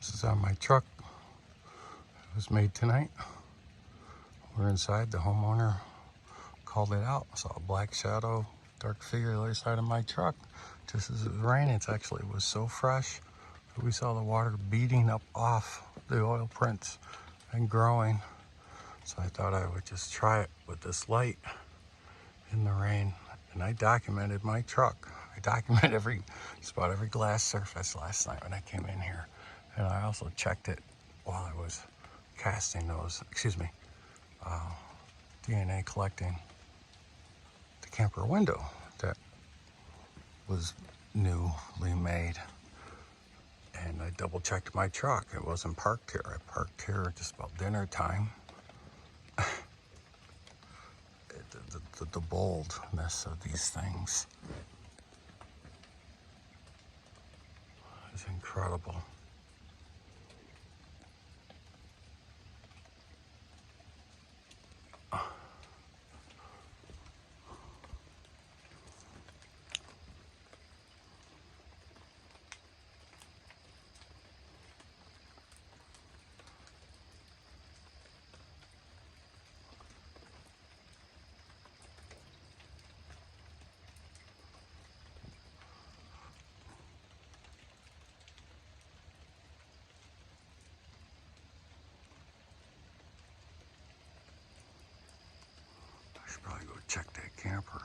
This is on my truck. It was made tonight. We're inside. The homeowner called it out. I saw a black shadow, dark figure on the other side of my truck. Just as it was raining, it was so fresh that we saw the water beating up off the oil prints and growing. So I thought I would just try it with this light in the rain. And I documented my truck. I documented just about every glass surface last night when I came in here. And I also checked it while I was casting those, DNA collecting the camper window that was newly made. And I double checked my truck. It wasn't parked here. I parked here just about dinner time. The boldness of these things is incredible. I should probably go check that camper.